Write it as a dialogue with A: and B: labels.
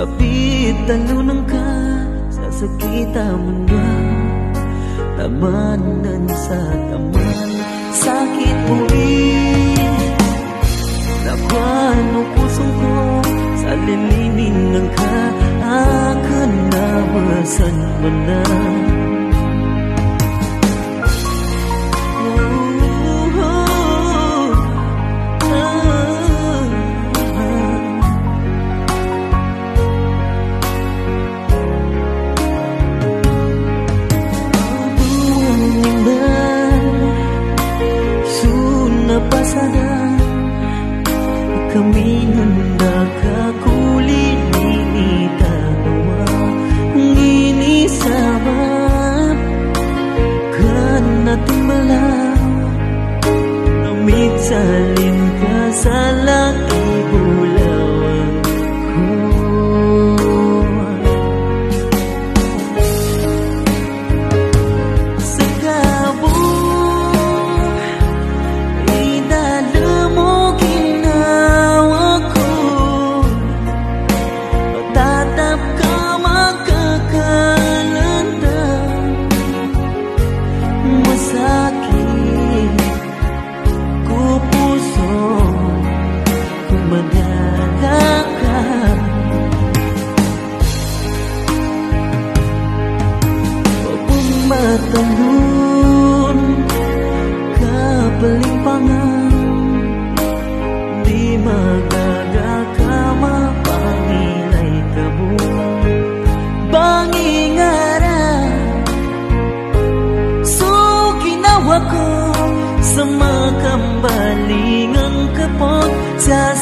A: Sabit talunang ka sa sakit mundo, tamanan sa taman sakit buwin. Nakuan o pusong ko sa lilimin ng ka, akan nawasan mo na. Kami nakakuli nilitawa nginisabat kan nating malam namit salin ka sa laki bulawang ko sa kabo idala mo talun kapelimpangan di magagakama pangilay kamu bangingara so ginawa ko sa makambalingang kapot sa